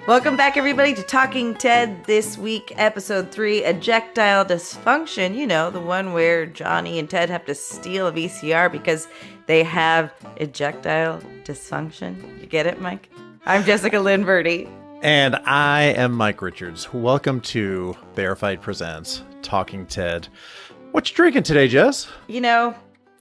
Welcome back, everybody, to Talking Ted. This week, episode 3, Ejectile Dysfunction. You know, the one where Johnny and Ted have to steal a VCR because they have ejectile dysfunction. You get it, Mike? I'm Jessica Lynn Verdi. And I am Mike Richards. Welcome to Bear Fight Presents Talking Ted. What you drinking today, Jess? You know,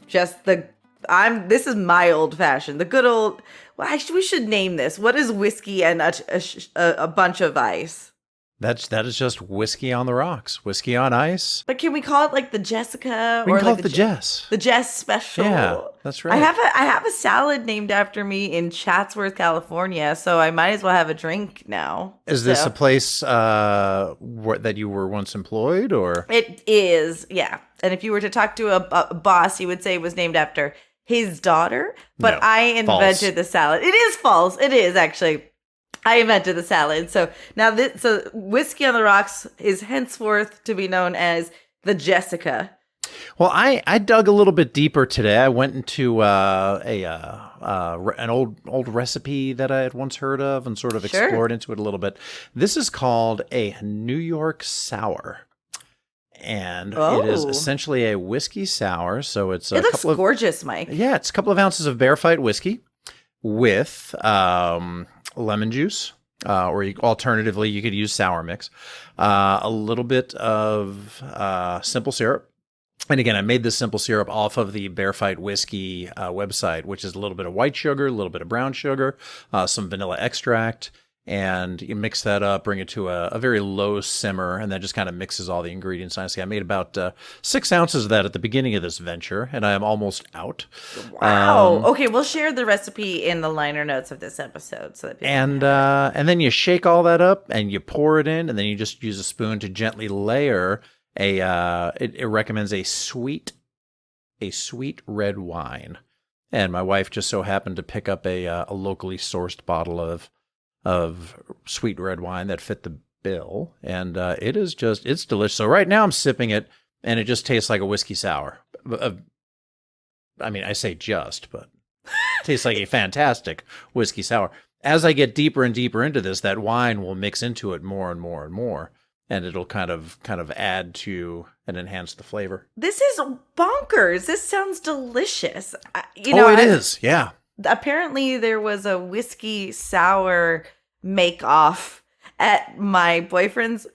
just this is my old fashioned. The good old. Well, we should name this. What is whiskey and a bunch of ice? That is just whiskey on the rocks. Whiskey on ice. But can we call it like the Jessica? We can call it the Jess. The Jess special. Yeah, that's right. I have a salad named after me in Chatsworth, California, so I might as well have a drink now. Is this a place that you were once employed, or? It is, yeah. And if you were to talk to a boss, he would say it was named after his daughter, but no, I invented the salad. It is false. It is actually. I invented the salad. So now so whiskey on the rocks is henceforth to be known as the Jessica. Well, I dug a little bit deeper today. I went into an old recipe that I had once heard of and sort of explored into it a little bit. This is called a New York sour. And it is essentially a whiskey sour. So it looks gorgeous, Mike. Yeah, it's a couple of ounces of Bear Fight whiskey with lemon juice, or alternatively, you could use sour mix, a little bit of simple syrup. And again, I made this simple syrup off of the Bear Fight whiskey website, which is a little bit of white sugar, a little bit of brown sugar, some vanilla extract. And you mix that up, bring it to a very low simmer, and that just kind of mixes all the ingredients nicely. I made about 6 ounces of that at the beginning of this venture, and I am almost out. Wow. Okay, we'll share the recipe in the liner notes of this episode. So that and then you shake all that up, and you pour it in, and then you just use a spoon to gently layer it recommends a sweet red wine. And my wife just so happened to pick up a locally sourced bottle of sweet red wine that fit the bill, and it's delicious. So right now I'm sipping it, and it just tastes like a whiskey sour. I mean, I say just, but it tastes like a fantastic whiskey sour. As I get deeper and deeper into this, that wine will mix into it more and more and more, and it'll kind of add to and enhance the flavor. This is bonkers. This sounds delicious. It is, yeah. Apparently there was a whiskey sour make-off at my boyfriend's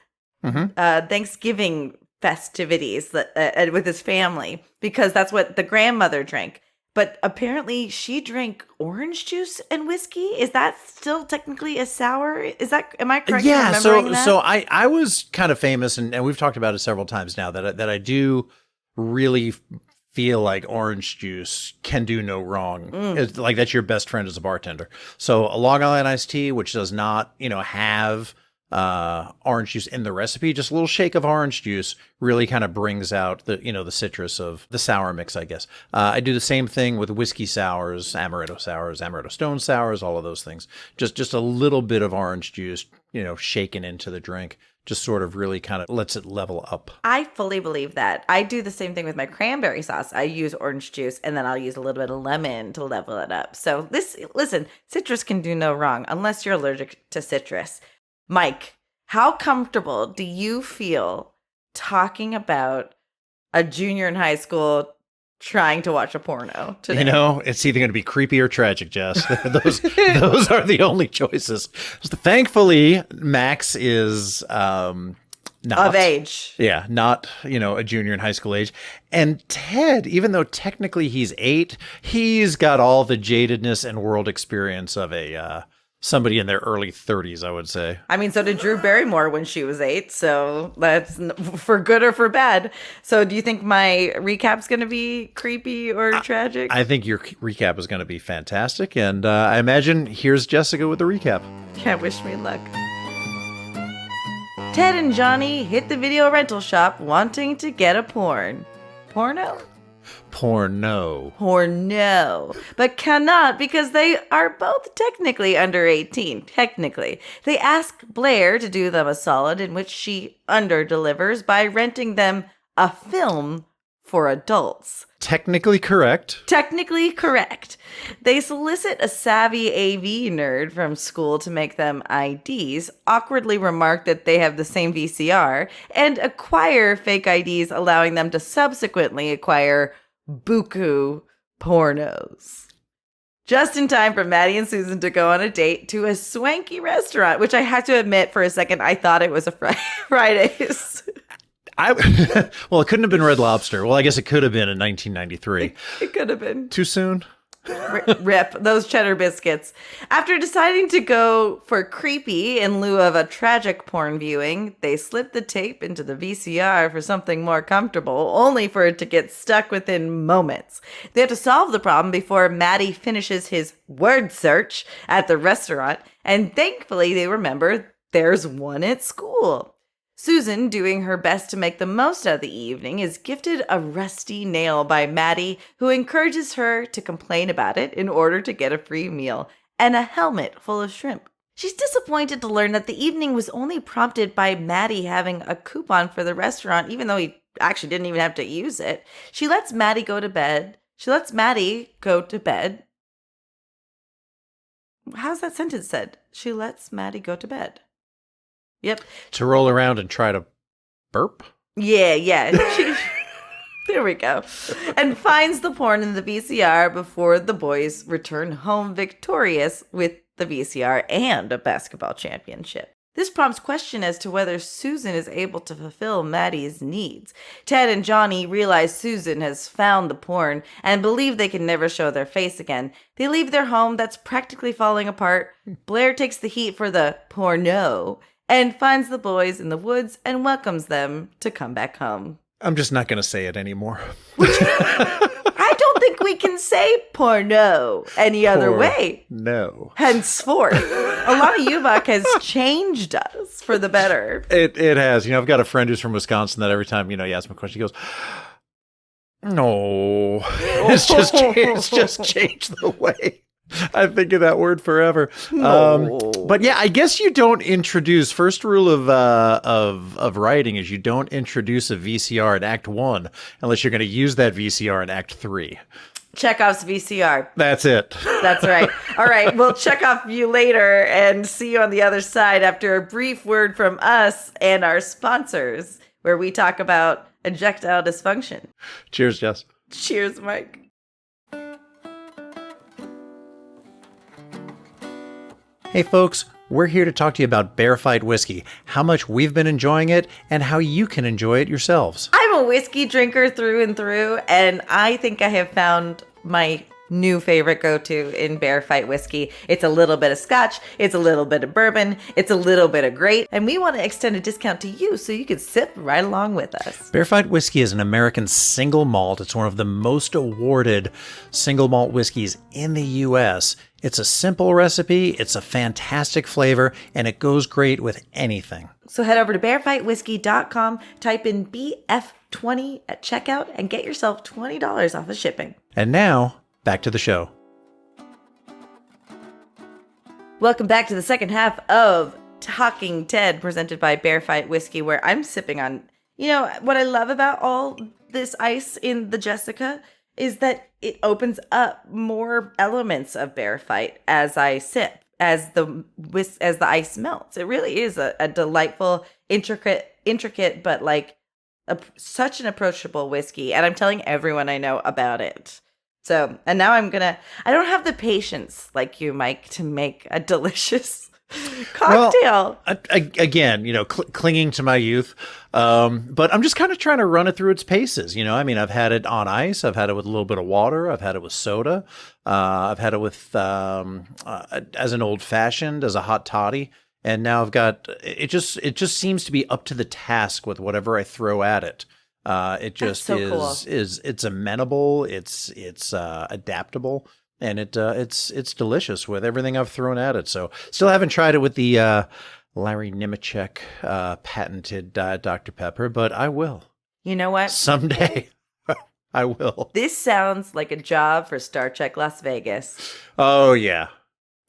Thanksgiving festivities with his family, because that's what the grandmother drank. But apparently she drank orange juice and whiskey. Is that still technically a sour? Am I correct in remembering that? So I was kind of famous, and we've talked about it several times now, that I do really feel like orange juice can do no wrong. It's like that's your best friend as a bartender. So a Long Island iced tea, which does not, have orange juice in the recipe, just a little shake of orange juice really kind of brings out the citrus of the sour mix, I guess. I do the same thing with whiskey sours, amaretto stone sours, all of those things. Just a little bit of orange juice, shaken into the drink. Just sort of really kind of lets it level up. I fully believe that. I do the same thing with my cranberry sauce. I use orange juice, and then I'll use a little bit of lemon to level it up. So listen, citrus can do no wrong unless you're allergic to citrus. Mike, how comfortable do you feel talking about a junior in high school trying to watch a porno today? It's either going to be creepy or tragic, Jess. those are the only choices. Thankfully, Max is not of age. Yeah, not, a junior in high school age. And Ted, even though technically he's 8, he's got all the jadedness and world experience of somebody in their early 30s, I would say. I mean, so did Drew Barrymore when she was 8, so that's for good or for bad. So do you think my recap's going to be creepy or tragic? I think your recap is going to be fantastic, and I imagine here's Jessica with the recap. Yeah, wish me luck. Ted and Johnny hit the video rental shop wanting to get a porno. Porno. But cannot because they are both technically under 18. Technically. They ask Blair to do them a solid in which she underdelivers by renting them a film for adults. Technically correct. Technically correct. They solicit a savvy AV nerd from school to make them IDs, awkwardly remark that they have the same VCR, and acquire fake IDs, allowing them to subsequently acquire buku pornos. Just in time for Maddie and Susan to go on a date to a swanky restaurant, which I have to admit, for a second, I thought it was a Fridays. Well, it couldn't have been Red Lobster. Well, I guess it could have been in 1993. It could have been. Too soon? Rip those cheddar biscuits. After deciding to go for creepy in lieu of a tragic porn viewing, they slip the tape into the VCR for something more comfortable, only for it to get stuck within moments. They have to solve the problem before Maddie finishes his word search at the restaurant, and thankfully they remember there's one at school. Susan, doing her best to make the most of the evening, is gifted a rusty nail by Maddie, who encourages her to complain about it in order to get a free meal and a helmet full of shrimp. She's disappointed to learn that the evening was only prompted by Maddie having a coupon for the restaurant, even though he actually didn't even have to use it. She lets Maddie go to bed. How's that sentence said? She lets Maddie go to bed. Yep. To roll around and try to burp? Yeah. There we go. And finds the porn in the VCR before the boys return home victorious with the VCR and a basketball championship. This prompts question as to whether Susan is able to fulfill Maddie's needs. Ted and Johnny realize Susan has found the porn and believe they can never show their face again. They leave their home that's practically falling apart. Blair takes the heat for the porno and finds the boys in the woods and welcomes them to come back home. I'm just not going to say it anymore. I don't think we can say porno any other way. No. Henceforth. A lot of Ubach has changed us for the better. It has. I've got a friend who's from Wisconsin that every time, you ask him a question, he goes, no. It's just changed the way I think of that word forever. No. But yeah, I guess you don't introduce. First rule of writing is you don't introduce a VCR in Act 1 unless you're going to use that VCR in Act 3. Chekhov's VCR. That's it. That's right. All right, we'll check off you later and see you on the other side after a brief word from us and our sponsors, where we talk about ejectile dysfunction. Cheers, Jess. Cheers, Mike. Hey folks, we're here to talk to you about Bear Fight Whiskey, how much we've been enjoying it, and how you can enjoy it yourselves. I'm a whiskey drinker through and through, and I think I have found my new favorite go-to in Bear Fight Whiskey. It's a little bit of scotch, it's a little bit of bourbon, it's a little bit of grape, and we want to extend a discount to you so you can sip right along with us. Bear Fight Whiskey is an American single malt. It's one of the most awarded single malt whiskeys in the U.S. It's a simple recipe, it's a fantastic flavor, and it goes great with anything. So head over to bearfightwhiskey.com, type in BF20 at checkout, and get yourself $20 off of shipping. And now, back to the show. Welcome back to the second half of Talking Ted, presented by Bear Fight Whiskey, where I'm sipping on, what I love about all this ice in the Jessica is that it opens up more elements of Bear Fight as I sip, as the ice melts. It really is a delightful, intricate, but such an approachable whiskey. And I'm telling everyone I know about it. So, and now I don't have the patience like you, Mike, to make a delicious cocktail. Well, again, clinging to my youth. But I'm just kind of trying to run it through its paces. I've had it on ice. I've had it with a little bit of water. I've had it with soda. I've had it with, as an old fashioned, as a hot toddy. And now I've got, it just seems to be up to the task with whatever I throw at it. It just it's amenable. It's adaptable. And it's delicious with everything I've thrown at it. So still haven't tried it with the Larry Nemeczek patented Dr. Pepper, but I will. You know what? Someday I will. This sounds like a job for Star Trek Las Vegas. Oh, yeah.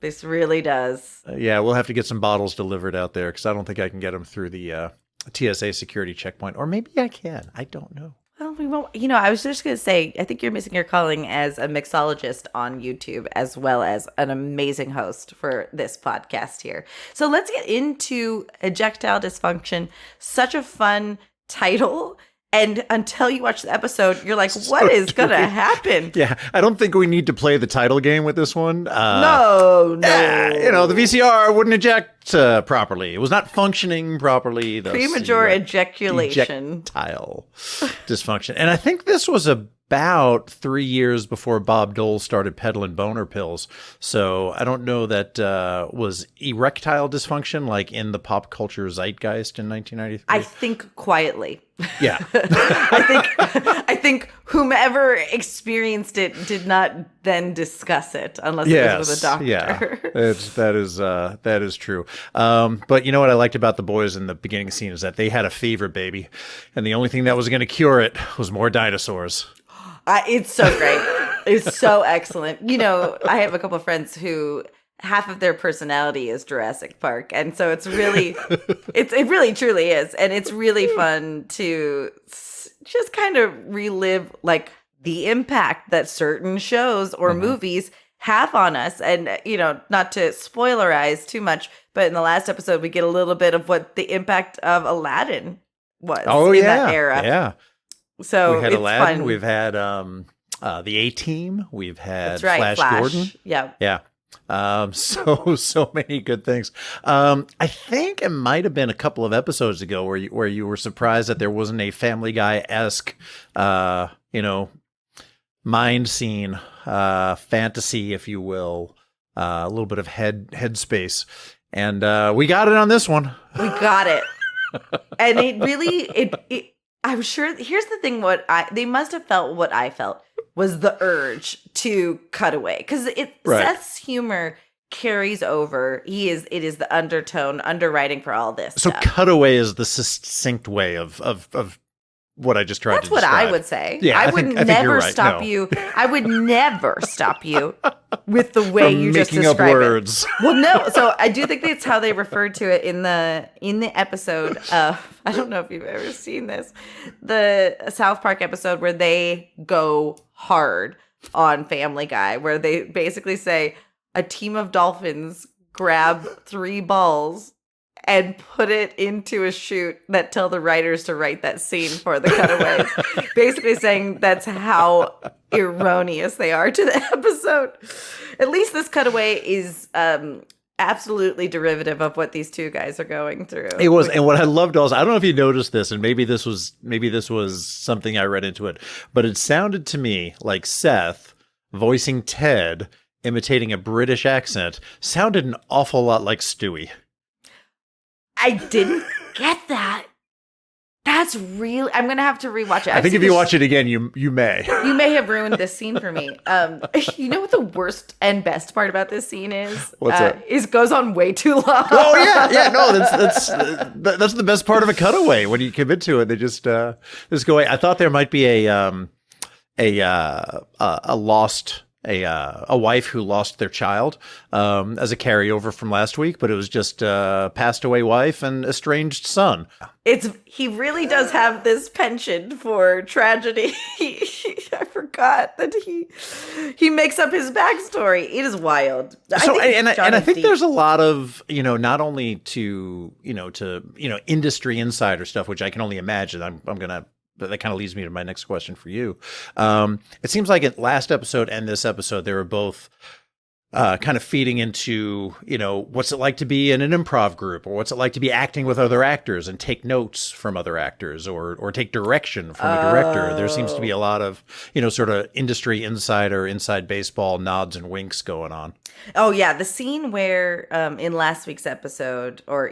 This really does. Yeah, we'll have to get some bottles delivered out there because I don't think I can get them through the TSA security checkpoint. Or maybe I can. I don't know. Well, we won't. I was just going to say, I think you're missing your calling as a mixologist on YouTube, as well as an amazing host for this podcast here. So let's get into Ejectile Dysfunction. Such a fun title. And until you watch the episode, you're like, what is going to happen? Yeah, I don't think we need to play the title game with this one. No. The VCR wouldn't eject properly. It was not functioning properly. Premature ejaculation. Ejectile dysfunction. And I think this was about 3 years before Bob Dole started peddling boner pills. So I don't know that was erectile dysfunction like in the pop culture zeitgeist in 1993. I think quietly. Yeah. I think whomever experienced it did not then discuss it unless it was with a doctor. Yeah, that is true. But you know what I liked about the boys in the beginning scene is that they had a fever, baby, and the only thing that was going to cure it was more dinosaurs. It's so great. It's so excellent. I have a couple of friends who half of their personality is Jurassic Park. And so it's really, it really truly is. And it's really fun to just kind of relive like the impact that certain shows or movies have on us. And, not to spoilerize too much, but in the last episode, we get a little bit of what the impact of Aladdin was in that era. Yeah. So we had it's Aladdin. fun. We've had the A-Team. We've had That's right, Flash Gordon. Yeah. Yeah. So many good things. I think it might have been a couple of episodes ago where you were surprised that there wasn't a Family Guy-esque, mind scene, fantasy, if you will, a little bit of head space, and we got it on this one. We got it, and it really I'm sure. Here's the thing: they must have felt what I felt was the urge to cut away because Seth's humor carries over. It is the underwriting for all this. So stuff. Cutaway is the succinct way of what I just tried to describe. That's what I would say. Yeah, I would never right. stop you. I would never stop you with the way you just describe making up words. Well, no. So I do think that's how they referred to it in the episode. I don't know if you've ever seen this, the South Park episode where they go hard on Family Guy, where they basically say a team of dolphins grab 3 balls and put it into a chute that tell the writers to write that scene for the cutaways. Basically saying that's how erroneous they are to the episode. At least this cutaway is absolutely derivative of what these two guys are going through. It was, and what I loved also, I don't know if you noticed this, and maybe this was something I read into it, but it sounded to me like Seth voicing Ted, imitating a British accent, sounded an awful lot like Stewie. I didn't get that. That's real. I'm gonna have to rewatch it. I think if you watch it again, you may. You may have ruined this scene for me. You know what the worst and best part about this scene is? What's that? Is it goes on way too long. Oh yeah. No, that's the best part of a cutaway when you commit to it. They just go away. I thought there might be a wife who lost their child as a carryover from last week, but it was just passed away wife and estranged son. He really does have this penchant for tragedy. I forgot that he makes up his backstory. It is wild. I think there's a lot of, not only to industry insider stuff, which I can only imagine. That kind of leads me to my next question for you. It seems like in last episode and this episode, they were both kind of feeding into, what's it like to be in an improv group, or what's it like to be acting with other actors and take notes from other actors, or take direction from a director. There seems to be a lot of, sort of industry insider, inside baseball nods and winks going on. Oh yeah, the scene where in last week's episode, or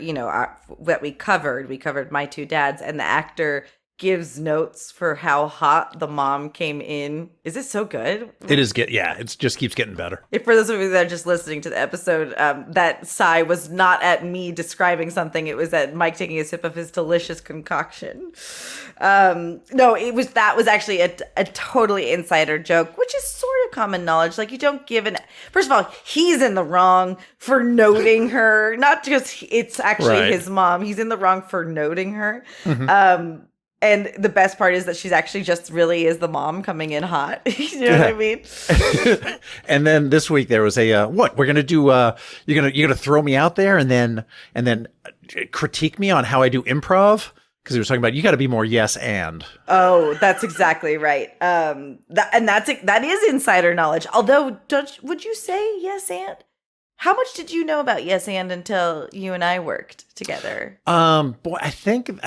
that we covered My Two Dads, and the actor gives notes for how hot the mom came in. Is it so good? It is good. Yeah, it just keeps getting better. If for those of you that are just listening to the episode, that sigh was not at me describing something. It was at Mike taking a sip of his delicious concoction. No, that was actually a totally insider joke, which is sort of common knowledge. Like, you don't give first of all, he's in the wrong for noting her. Not just it's actually his mom. He's in the wrong for noting her. Mm-hmm. And the best part is that she's actually just really is the mom coming in hot. You know what I mean? And then this week there was a what we're gonna do. You're gonna throw me out there and then critique me on how I do improv, because he was talking about you got to be more yes and. Oh, that's exactly right. That is insider knowledge. Although, would you say yes and? How much did you know about yes and until you and I worked together? Boy, I think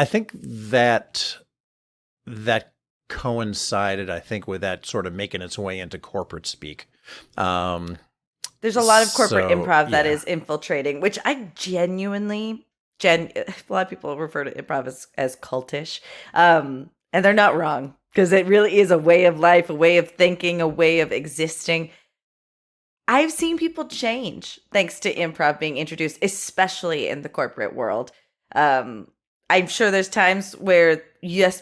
that coincided, I think, with that sort of making its way into corporate speak. There's a lot of corporate improv that is infiltrating, which I genuinely, a lot of people refer to improv as cultish. And they're not wrong, because it really is a way of life, a way of thinking, a way of existing. I've seen people change thanks to improv being introduced, especially in the corporate world. I'm sure there's times where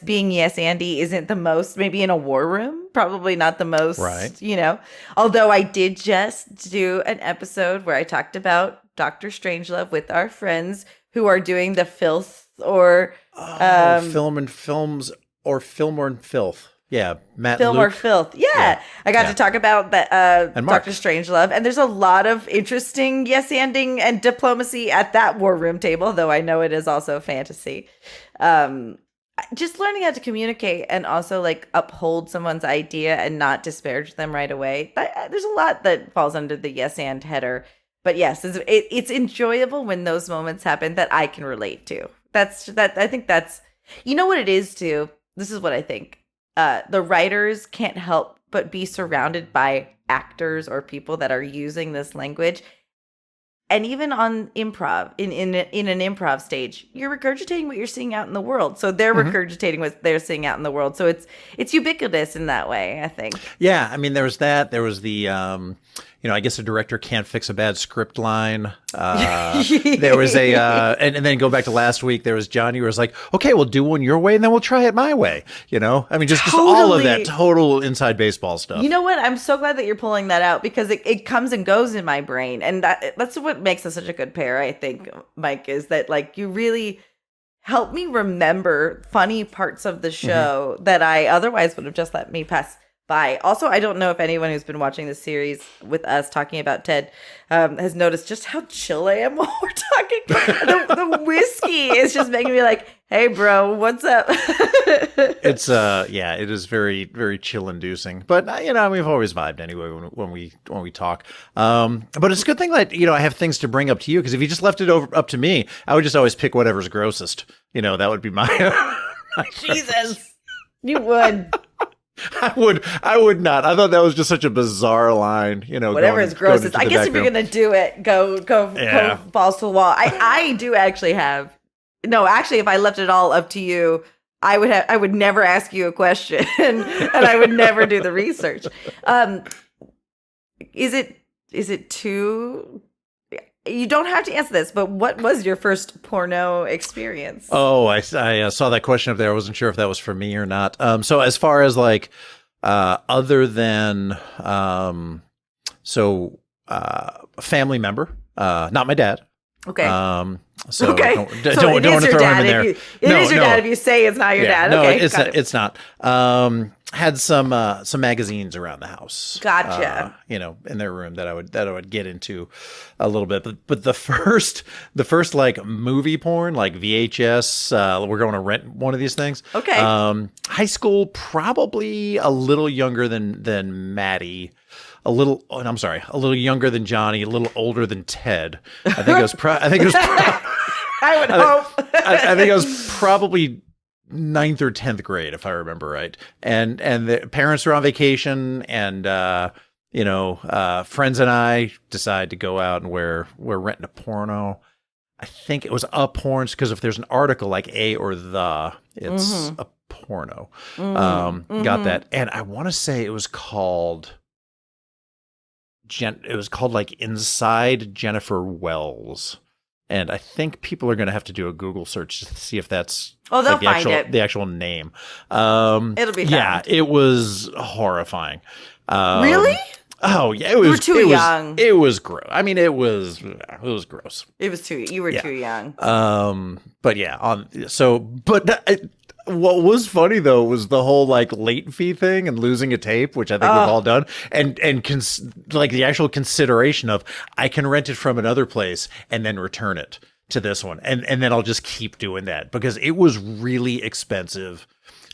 being yes Andy isn't the most, maybe in a war room, probably not the most, right. Although I did just do an episode where I talked about Dr. Strangelove with our friends who are doing the filth or film and films or film or filth. Yeah, Matt Film Luke. or Filth. Yeah. I got to talk about that and Dr. Strangelove. And there's a lot of interesting yes-anding and diplomacy at that war room table, though I know it is also fantasy. Just learning how to communicate and also like uphold someone's idea and not disparage them right away. There's a lot that falls under the yes and header. But yes, it's enjoyable when those moments happen that I can relate to. I think that's, you know what it is too? This is what I think. The writers can't help but be surrounded by actors or people that are using this language. And even on improv, in an improv stage, you're regurgitating what you're seeing out in the world. So they're regurgitating what they're seeing out in the world. So it's ubiquitous in that way, I think. Yeah, I mean, there was that. There was the, I guess a director can't fix a bad script line. There was and then go back to last week, there was Johnny who was like, okay, we'll do one your way and then we'll try it my way. I mean, just all of that total inside baseball stuff. You know what? I'm so glad that you're pulling that out, because it comes and goes in my brain. And that's what makes us such a good pair, I think, Mike, is that like you really help me remember funny parts of the show that I otherwise would have just let me pass by. Also, I don't know if anyone who's been watching this series with us talking about Ted has noticed just how chill I am while we're talking. The whiskey is just making me like, hey, bro, what's up? It's it is very, very chill inducing. But we've always vibed anyway when we talk. But it's a good thing that I have things to bring up to you, because if you just left it up to me, I would just always pick whatever's grossest. That would be my Jesus, you would. I would not. I thought that was just such a bizarre line, Whatever is grossest. I guess if you're gonna do it, go balls to the wall. I do actually have. No, actually, if I left it all up to you, I would never ask you a question, and I would never do the research. Is it too? You don't have to answer this, but what was your first porno experience? Oh, I saw that question up there. I wasn't sure if that was for me or not. So as far as like, other than, a family member, not my dad. Okay. So okay. Don't want to throw him in there. It is your dad if you say it's not your dad. No, okay, it's not. Had some magazines around the house. Gotcha. In their room that I would get into a little bit. But the first like movie porn, like VHS, we're going to rent one of these things. Okay. High school, probably a little younger than Maddie. A little younger than Johnny, a little older than Ted. I think it was. I would hope. I think I was probably 9th or 10th grade, if I remember right. And the parents were on vacation, and friends and I decided to go out and we're renting a porno. I think it was a porn, because if there's an article like a or the, it's a porno. Got that, and I want to say it was called. It was called like Inside Jennifer Wells, and I think people are going to have to do a Google search to see if that's they'll find the actual name. It'll be found. Yeah, it was horrifying. Really? Oh yeah, it was. You were too young. It was gross. I mean, it was gross. It was too. You were too young. But yeah. What was funny though was the whole like late fee thing and losing a tape, which I think we've all done, and like the actual consideration of I can rent it from another place and then return it to this one, and then I'll just keep doing that because it was really expensive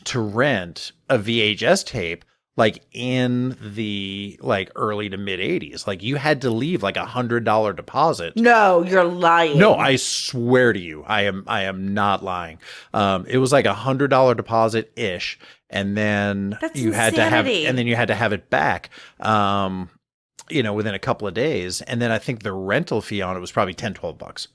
to rent a VHS tape like in the like early to mid 80s. Like you had to leave like $100 deposit. No, you're lying. No, I swear to you, I am not lying. It was like $100 deposit ish, and then That's you had to have, insanity. and then you had to have it back. Within a couple of days, and then I think the rental fee on it was probably $10-12,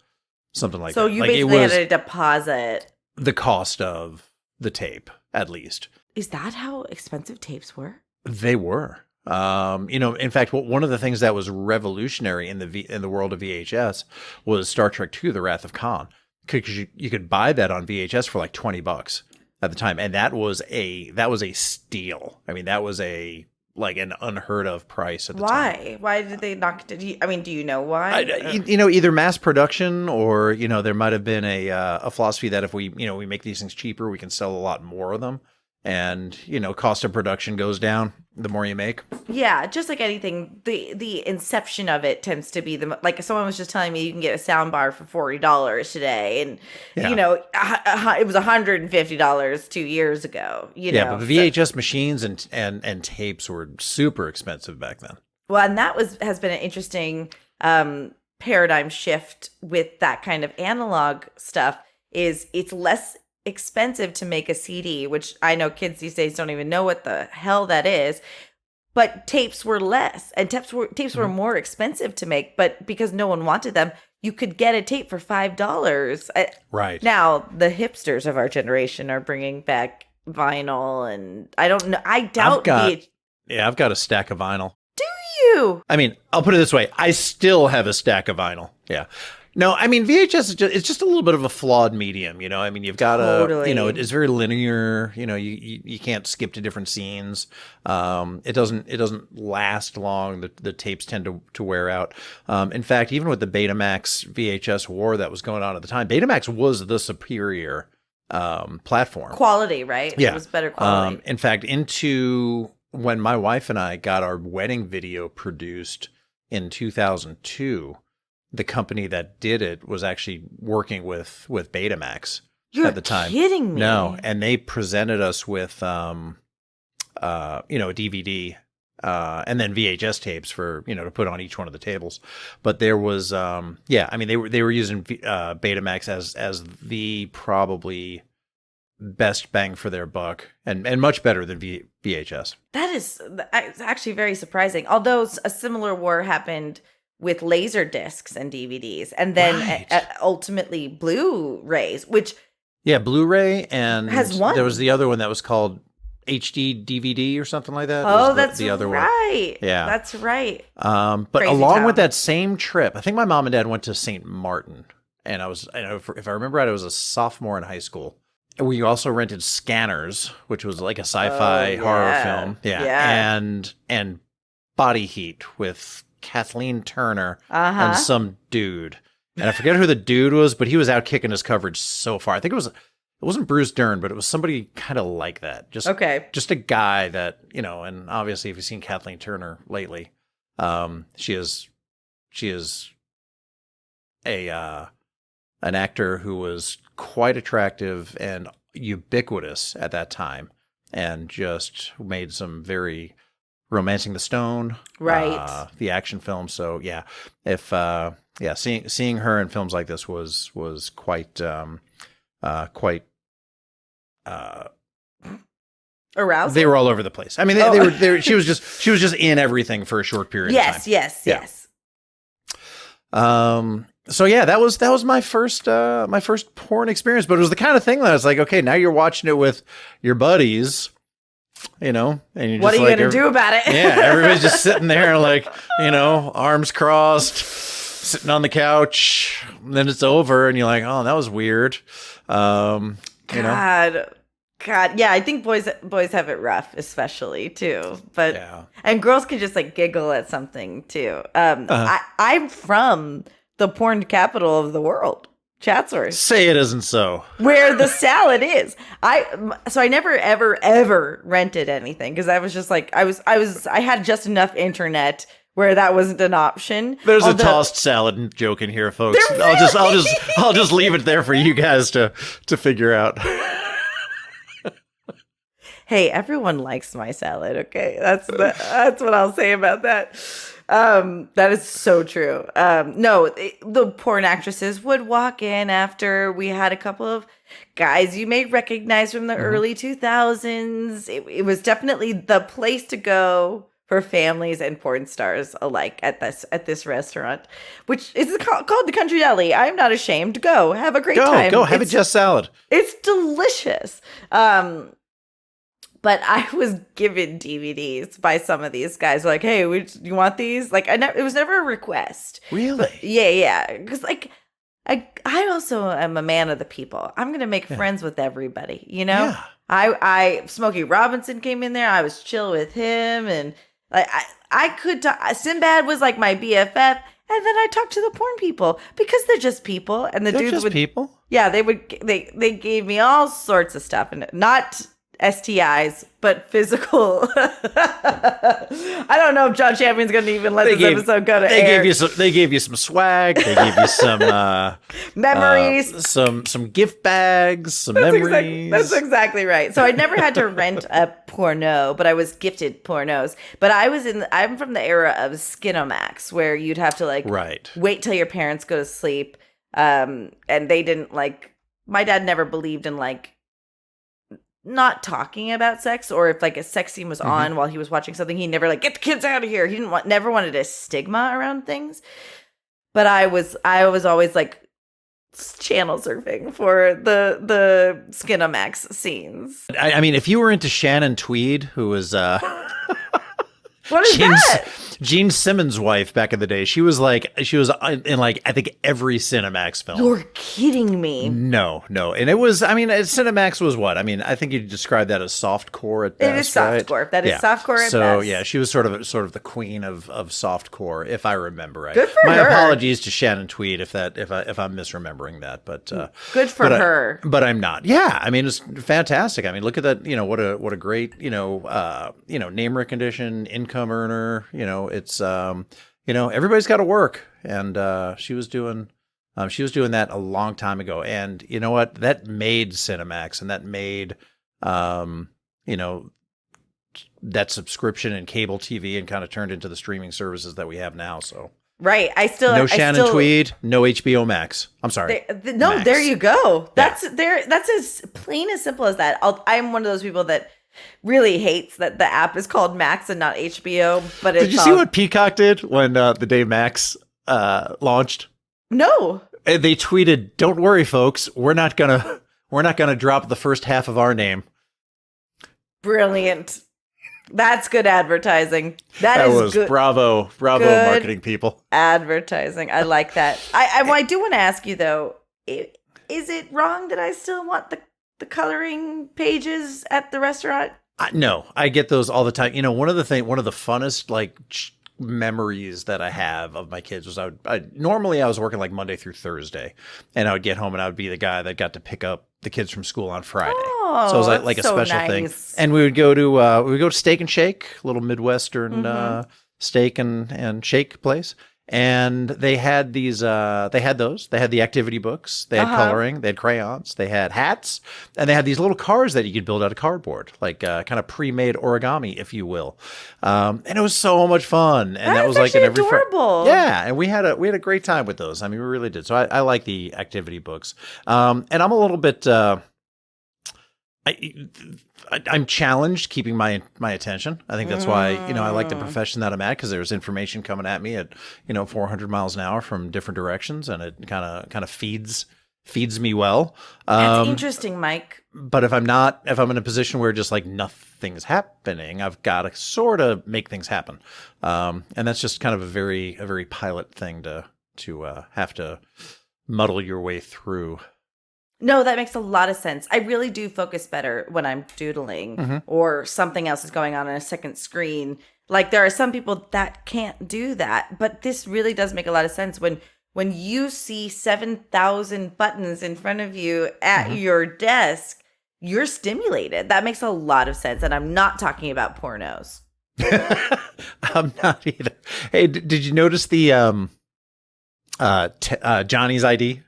something like that. So you like basically it was had a deposit. the cost of the tape, at least. Is that how expensive tapes were? They were. In fact, one of the things that was revolutionary in the world of VHS was Star Trek II: The Wrath of Khan, because you could buy that on VHS for like $20 at the time, and that was a steal. I mean, that was an unheard of price at the time. Why? Why did they knock? Do you know why? Either mass production or there might have been a philosophy that if we make these things cheaper, we can sell a lot more of them, and cost of production goes down the more you make. Yeah, just like anything, the inception of it tends to be like someone was just telling me you can get a sound bar for $40 today, and it was $150 2 years ago. But VHS machines and tapes were super expensive back then. Well, and that has been an interesting paradigm shift with that kind of analog stuff. Is it's less expensive to make a CD, which I know kids these days don't even know what the hell that is. But tapes were less, and tapes were more expensive to make. But because no one wanted them, you could get a tape for $5. Right now, the hipsters of our generation are bringing back vinyl, and I don't know. I doubt. I've got a stack of vinyl. Do you? I mean, I'll put it this way: I still have a stack of vinyl. Yeah. No, I mean VHS it's just a little bit of a flawed medium, I mean, you've got to, it's very linear, you can't skip to different scenes. It doesn't last long. The tapes tend to wear out. In fact, even with the Betamax VHS war that was going on at the time, Betamax was the superior platform. Quality, right? Yeah. It was better quality. In fact, when my wife and I got our wedding video produced in 2002, the company that did it was actually working with Betamax at the time. You're kidding me. No, and they presented us with a DVD and then VHS tapes for to put on each one of the tables. But there was they were using Betamax as the probably best bang for their buck and much better than VHS. That is actually very surprising. Although a similar war happened with laser discs and DVDs, and then ultimately Blu-rays, which Blu-ray, and has one. There was the other one that was called HD DVD or something like that. Oh, that's the other right. One. Yeah, that's right. But Crazy along town. with that same trip, I think my mom and dad went to St. Martin, and if I remember right, I was a sophomore in high school. We also rented Scanners, which was like a sci-fi horror film. Yeah. And Body Heat with Kathleen Turner and some dude. And I forget who the dude was, but he was out kicking his coverage so far. I think it wasn't Bruce Dern, but it was somebody kind of like that. Just a guy that, and obviously if you've seen Kathleen Turner lately, she is an actor who was quite attractive and ubiquitous at that time, and just made some very Romancing the Stone, right? The action film. So seeing her in films like this was quite arousing. They were all over the place. I mean, they were. She was just in everything for a short period of time. Yes. So that was my first porn experience, but it was the kind of thing that I was like, okay, now you're watching it with your buddies, and you're just what are you going to do about it? Yeah, everybody's just sitting there like, arms crossed, sitting on the couch, and then it's over and you're like, oh, that was weird. God, yeah, I think boys have it rough, especially too. But and girls can just like giggle at something too. I'm from the porn capital of the world, chat source. Say it isn't so. Where the salad is. I never ever rented anything because I was just like I had just enough internet where that wasn't an option. There's a tossed salad joke in here, folks. I'll just leave it there for you guys to figure out. Hey, everyone likes my salad, okay? That's what I'll say about that. That is so true. The porn actresses would walk in after we had a couple of guys you may recognize from the early 2000s. It was definitely the place to go for families and porn stars alike at this restaurant, which is called the Country Deli. I'm not ashamed. Go have a great time. Go have a Jess salad. It's delicious. But I was given DVDs by some of these guys. Like, hey, you want these? Like, it was never a request. Really? But yeah. Because, like, I also am a man of the people. I'm going to make friends with everybody, you know? Yeah. I Smokey Robinson came in there. I was chill with him. And like, I could talk. Sinbad was like my BFF. And then I talked to the porn people because they're just people. And the dudes would. People? Yeah, they gave me all sorts of stuff. And not STIs, but physical. I don't know if John Champion's going to even let this episode go to air. They gave you some swag. They gave you some memories, some gift bags, some memories. That's exactly right. So I never had to rent a porno, but I was gifted pornos. But I'm from the era of Skinomax, where you'd have to wait till your parents go to sleep, and they didn't like. My dad never believed in not talking about sex, or if like a sex scene was on while he was watching something, he never get the kids out of here. He never wanted a stigma around things. But I was always like channel surfing for the Skinomax scenes. I mean, if you were into Shannon Tweed, who was what is that? Gene Simmons' wife back in the day. She was in I think every Cinemax film. You're kidding me. No. And it was, Cinemax was what? I mean, I think you'd describe that as softcore at best. It is softcore. Right? That is softcore at best. So yeah, she was sort of the queen of softcore, if I remember right. Good for My her. apologies to Shannon Tweed if I'm misremembering that, but good for her. But I'm not. Yeah, I mean, it's fantastic. I mean, look at that. What a great name recognition, income earner. It's everybody's got to work, and she was doing that a long time ago. And you know what? That made Cinemax, and that made that subscription and cable TV, and kind of turned into the streaming services that we have now. So right, no Shannon Tweed, no HBO Max. I'm sorry. Max. There you go. That's as plain as simple as that. I'm one of those people that really hates that the app is called Max and not HBO. But did you see what Peacock did when the day Max launched? No. They tweeted, "Don't worry, folks. We're not gonna drop the first half of our name." Brilliant. That's good advertising. That is good. Bravo, good marketing people. Advertising. I like that. I do want to ask you though, is it wrong that I still want the coloring pages at the restaurant? No, I get those all the time. One of the funnest memories that I have of my kids was normally I was working Monday through Thursday, and I would get home and I would be the guy that got to pick up the kids from school on Friday. Oh, so it was like a so special nice. thing. And we would go to Steak and Shake, a little Midwestern steak and shake place. And they had these, they had the activity books, they had coloring, they had crayons, they had hats, and they had these little cars that you could build out of cardboard, kind of pre-made origami, if you will. And it was so much fun. And that was in every adorable. Yeah. And we had a great time with those. I mean, we really did. So I like the activity books. And I'm a little bit, I'm challenged keeping my attention. I think that's why, I like the profession that I'm at, because there's information coming at me at, 400 miles an hour from different directions, and it kind of feeds me well. That's interesting, Mike. But if I'm in a position where just nothing's happening, I've got to sort of make things happen. And that's just kind of a very pilot thing to have to muddle your way through. No, that makes a lot of sense. I really do focus better when I'm doodling or something else is going on a second screen. There are some people that can't do that, but this really does make a lot of sense when when you see 7,000 buttons in front of you at your desk, you're stimulated. That makes a lot of sense. And I'm not talking about pornos. I'm not either. Hey, did you notice the Johnny's ID?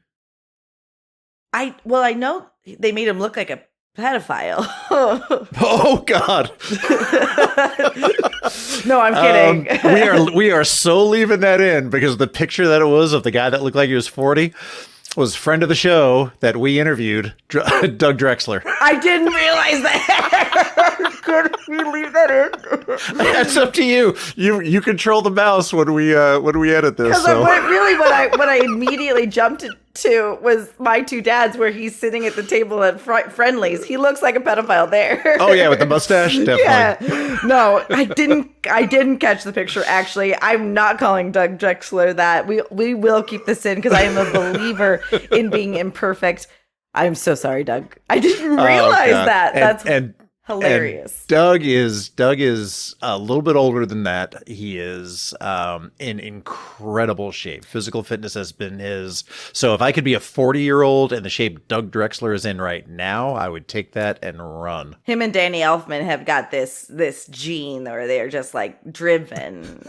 I know they made him look like a pedophile. Oh God! No, I'm kidding. We are so leaving that in because the picture that it was of the guy that looked like he was 40 was a friend of the show that we interviewed, Doug Drexler. I didn't realize that. Could we leave that in? That's up to you. You control the mouse when we edit this. Because what I immediately jumped to was My Two Dads, where he's sitting at the table at Friendly's. He looks like a pedophile there. Oh yeah, with the mustache, definitely. Yeah. No, I didn't catch the picture. Actually, I'm not calling Doug Drexler that. We will keep this in because I am a believer in being imperfect. I'm so sorry, Doug. I didn't realize that. That's hilarious. And Doug is a little bit older than that. He is in incredible shape. Physical fitness has been his. So if I could be a 40-year-old in the shape Doug Drexler is in right now, I would take that and run. Him and Danny Elfman have got this gene where they're just like driven.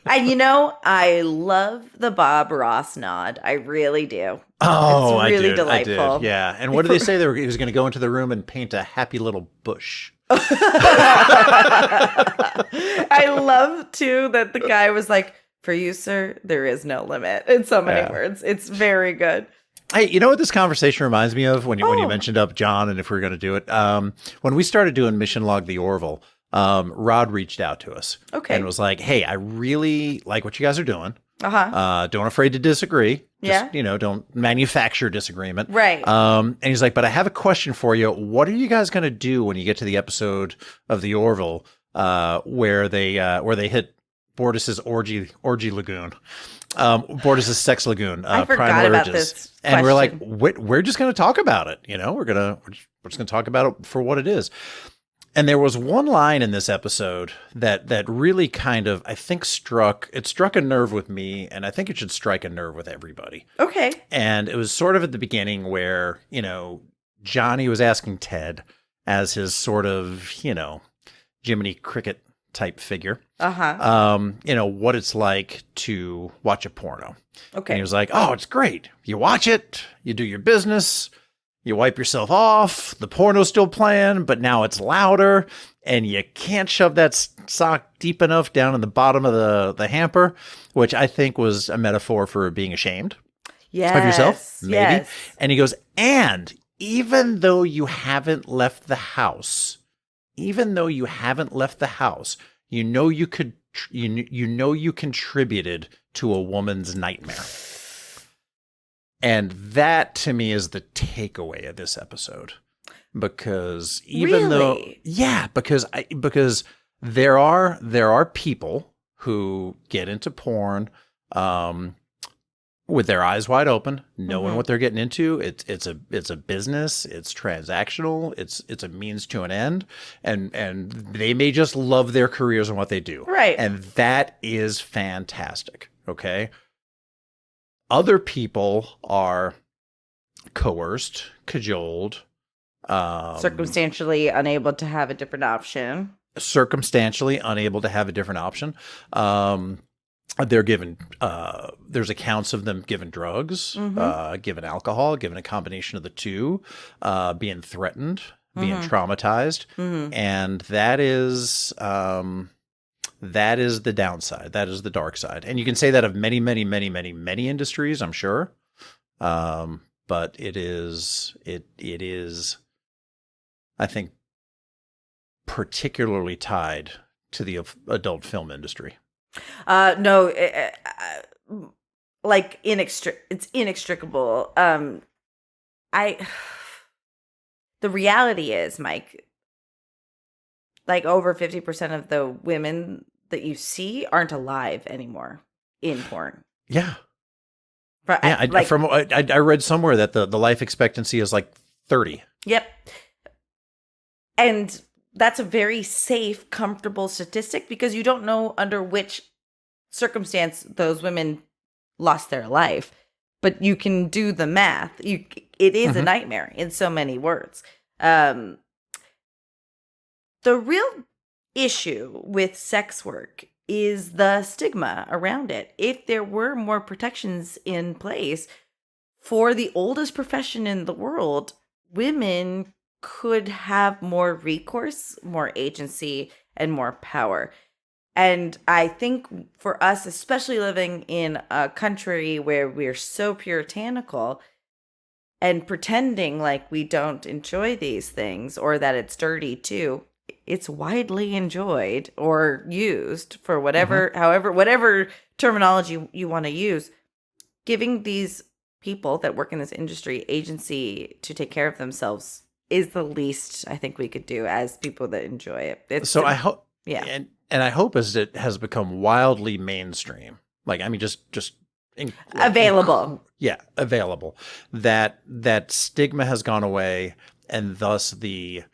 And I love the Bob Ross nod. I really do. Oh, it's really delightful. I did. Yeah. And what did they say? He was going to go into the room and paint a happy little bush. I love too that the guy was like, "For you, sir, there is no limit." In so many words. It's very good. Hey, you know what this conversation reminds me of when you mentioned up John and if we were going to do it? When we started doing Mission Log the Orville, Rod reached out to us and was like, "Hey, I really like what you guys are doing. Don't afraid to disagree. Just, don't manufacture disagreement. Right. And he's like, but I have a question for you. What are you guys going to do when you get to the episode of the Orville where they hit Bortus's orgy lagoon? Bortus's sex lagoon. I forgot about this question. And we're like, we're just going to talk about it. We're just going to talk about it for what it is. And there was one line in this episode that really kind of, I think, struck a nerve with me, and I think it should strike a nerve with everybody. Okay. And it was sort of at the beginning where, Johnny was asking Ted as his sort of, Jiminy Cricket type figure, what it's like to watch a porno. Okay. And he was like, oh, it's great. You watch it, you do your business, you wipe yourself off, the porno's still playing, but now it's louder, and you can't shove that sock deep enough down in the bottom of the hamper, which I think was a metaphor for being ashamed of yourself, maybe. Yes. And he goes, and even though you haven't left the house, you contributed to a woman's nightmare. And that to me is the takeaway of this episode, because because there are people who get into porn with their eyes wide open, knowing what they're getting into. It's a business, it's transactional, it's a means to an end, and they may just love their careers and what they do. Right. And that is fantastic. Okay. Other people are coerced, cajoled, circumstantially unable to have a different option. They're given, there's accounts of them given drugs, given alcohol, given a combination of the two, being threatened, being traumatized. And that is the downside. That is the dark side. And you can say that of many, many, many, many, many industries, I'm sure. But it is, I think, particularly tied to the adult film industry. No, it's inextricable. The reality is, Mike, like over 50% of the women that you see aren't alive anymore in porn. Yeah. I read somewhere that the life expectancy is like 30. Yep. And that's a very safe, comfortable statistic because you don't know under which circumstance those women lost their life. But you can do the math. It is a nightmare in so many words. The real issue with sex work is the stigma around it. If there were more protections in place for the oldest profession in the world, women could have more recourse, more agency, and more power. And I think for us, especially living in a country where we're so puritanical and pretending like we don't enjoy these things or that it's dirty too, it's widely enjoyed or used for whatever terminology you want to use. Giving these people that work in this industry agency to take care of themselves is the least I think we could do as people that enjoy it. I hope, and I hope as it has become wildly mainstream, like, I mean, just available. Available. That stigma has gone away, and thus the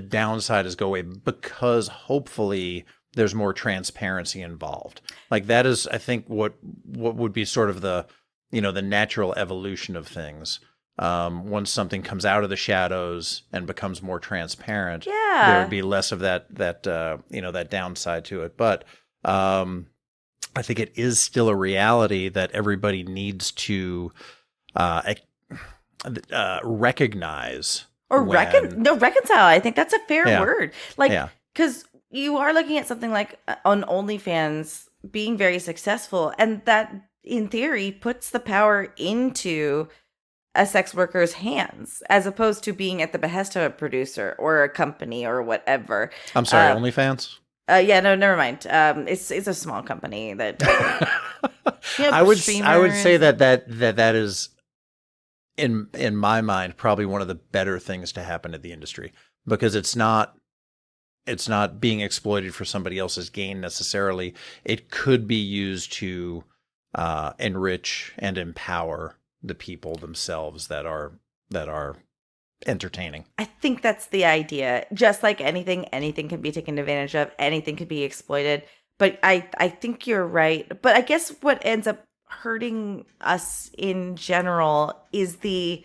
downside is go away because hopefully there's more transparency involved. Like, that is, I think, what would be sort of the natural evolution of things. Once something comes out of the shadows and becomes more transparent, there would be less of that downside to it. But I think it is still a reality that everybody needs to recognize reconcile. I think that's a fair word. Because you are looking at something like on OnlyFans being very successful, and that in theory puts the power into a sex worker's hands as opposed to being at the behest of a producer or a company or whatever. I'm sorry, OnlyFans? Yeah, no, never mind. It's a small company that I would say that is in my mind probably one of the better things to happen to the industry, because it's not being exploited for somebody else's gain necessarily. It could be used to enrich and empower the people themselves that are entertaining. I think that's the idea. Just like anything can be taken advantage of, anything could be exploited. But I think you're right. But I guess what ends up hurting us in general is the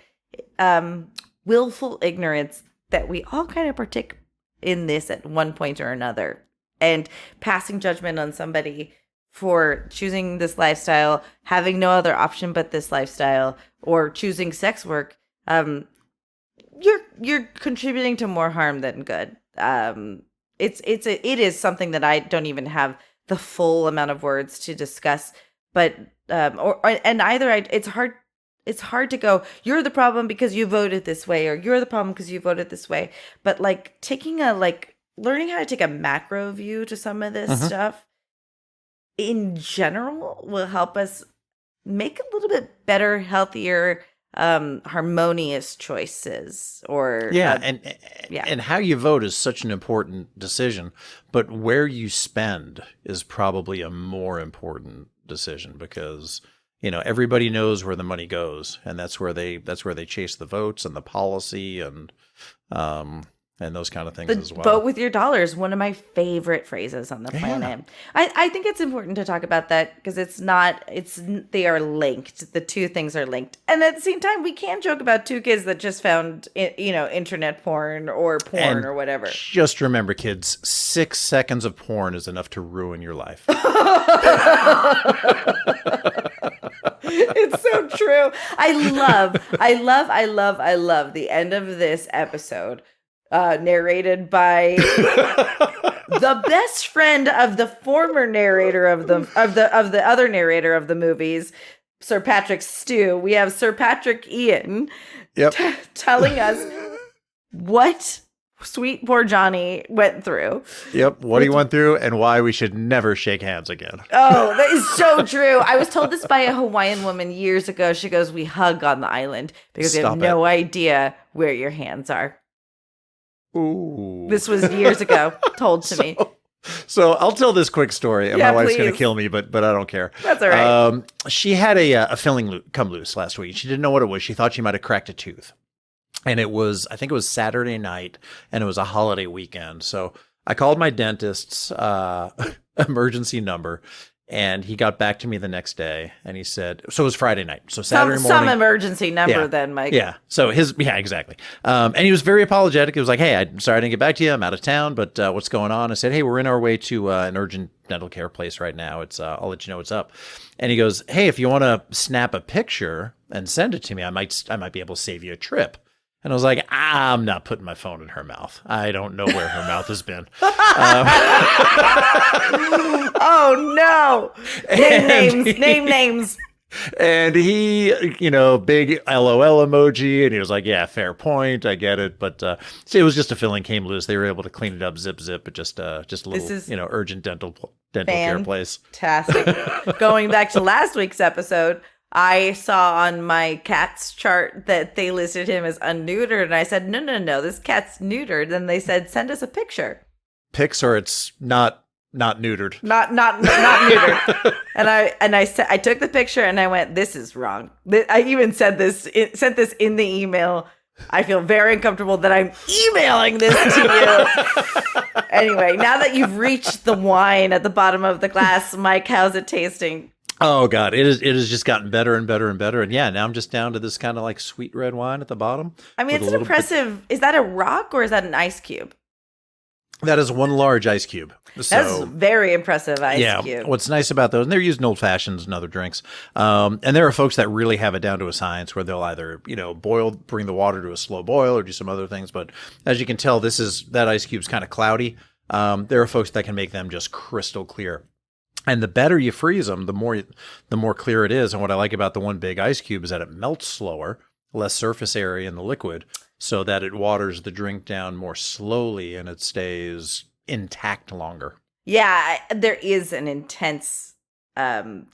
willful ignorance that we all kind of partake in this at one point or another, and passing judgment on somebody for choosing this lifestyle, having no other option but this lifestyle, or choosing sex work. You're contributing to more harm than good. It is something that I don't even have the full amount of words to discuss, but it's hard to go, you're the problem because you voted this way, or you're the problem because you voted this way. But like learning how to take a macro view to some of this stuff in general will help us make a little bit better, healthier, harmonious choices. And how you vote is such an important decision, but where you spend is probably a more important decision, because everybody knows where the money goes, and that's where they chase the votes and the policy and those kind of things as well. Vote with your dollars, one of my favorite phrases on the planet. I think it's important to talk about that because they are linked. The two things are linked. And at the same time, we can joke about two kids that just found, internet porn or whatever. Just remember, kids, 6 seconds of porn is enough to ruin your life. It's so true. I love the end of this episode. Narrated by the best friend of the former narrator of the other narrator of the movies, Sir Patrick Stew. We have Sir Patrick Ian telling us what sweet poor Johnny went through. Yep, what he went through and why we should never shake hands again. Oh, that is so true. I was told this by a Hawaiian woman years ago. She goes, "We hug on the island because we have no idea where your hands are." Ooh. This was years ago, told to me. So I'll tell this quick story, and my wife's going to kill me, but I don't care. That's all right. She had a filling come loose last week. She didn't know what it was. She thought she might have cracked a tooth. And I think it was Saturday night, and it was a holiday weekend. So I called my dentist's emergency number, And he got back to me the next day, and he said, so it was Friday night. So Saturday morning. Some emergency number then, Mike. Yeah. So exactly. And he was very apologetic. He was like, hey, I'm sorry I didn't get back to you. I'm out of town, but what's going on? I said, hey, we're in our way to an urgent dental care place right now. I'll let you know what's up. And he goes, hey, if you want to snap a picture and send it to me, I might be able to save you a trip. And I was like, I'm not putting my phone in her mouth. I don't know where her mouth has been. Oh, no. Name names. And he, big LOL emoji. And he was like, yeah, fair point. I get it. But it was just a filling came loose. They were able to clean it up, zip, but just a little, urgent dental care place. Fantastic. Going back to last week's episode, I saw on my cat's chart that they listed him as unneutered, and I said, no, this cat's neutered. And they said, send us a picture. Pics, or it's not neutered. Not neutered. And I said, I took the picture and I went, this is wrong. I even sent this in the email. I feel very uncomfortable that I'm emailing this to you. Anyway, now that you've reached the wine at the bottom of the glass, Mike, how's it tasting? Oh God, it has just gotten better and better and better. And yeah, now I'm just down to this kind of like sweet red wine at the bottom. I mean, it's an impressive. Is that a rock or is that an ice cube? That is one large ice cube. That's very impressive ice cube. What's nice about those, and they're used in old fashions and other drinks. And there are folks that really have it down to a science where they'll either, bring the water to a slow boil or do some other things. But as you can tell, that ice cube's kind of cloudy. There are folks that can make them just crystal clear. And the better you freeze them, the more clear it is. And what I like about the one big ice cube is that it melts slower, less surface area in the liquid, so that it waters the drink down more slowly and it stays intact longer. Yeah, there is an intense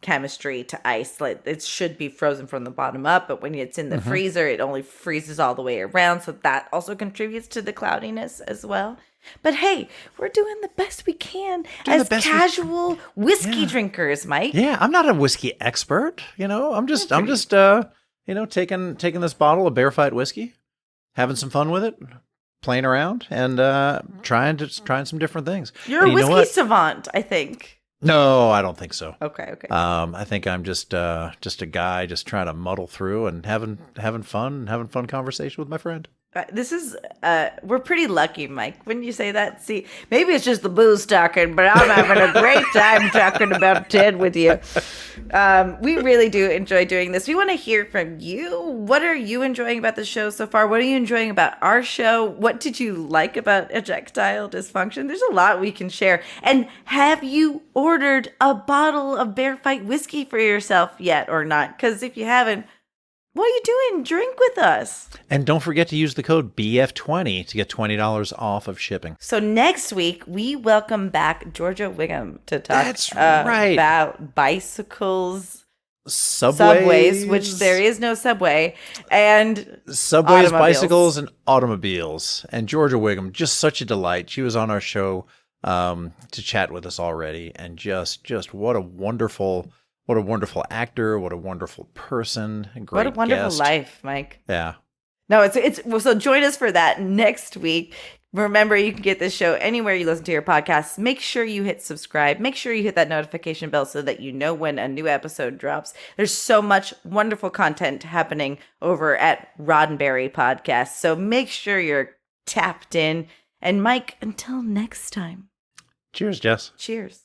chemistry to ice. Like, it should be frozen from the bottom up, but when it's in the freezer, it only freezes all the way around. So that also contributes to the cloudiness as well. But hey, we're doing the best we can as casual whiskey drinkers, Mike. Yeah, I'm not a whiskey expert. I'm just taking this bottle of Bear Fight whiskey, having some fun with it, playing around, and trying some different things. You're a whiskey savant, I think. No, I don't think so. Okay. I think I'm just a guy just trying to muddle through and having fun conversation with my friend. This is, we're pretty lucky, Mike, when you say that. See, maybe it's just the booze talking, but I'm having a great time talking about Ted with you. We really do enjoy doing this. We want to hear from you. What are you enjoying about the show so far? What are you enjoying about our show? What did you like about Ejectile Dysfunction? There's a lot we can share. And have you ordered a bottle of Bear Fight whiskey for yourself yet or not? Because if you haven't, what are you doing? Drink with us. And don't forget to use the code BF20 to get $20 off of shipping. So next week, we welcome back Giorgia Whigham to talk about bicycles, subways, which there is no subway, and subways, bicycles, and automobiles. And Giorgia Whigham, just such a delight. She was on our show to chat with us already, and just what a wonderful actor, what a wonderful person, great what a wonderful guest. Life, Mike. Yeah. No, it's so join us for that next week. Remember, you can get this show anywhere you listen to your podcasts. Make sure you hit subscribe. Make sure you hit that notification bell so that you know when a new episode drops. There's so much wonderful content happening over at Roddenberry Podcast. So make sure you're tapped in. And Mike, until next time. Cheers, Jess. Cheers.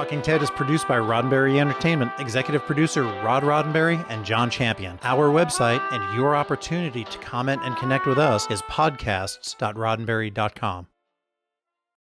Talking Ted is produced by Roddenberry Entertainment, executive producer Rod Roddenberry and John Champion. Our website and your opportunity to comment and connect with us is podcasts.roddenberry.com.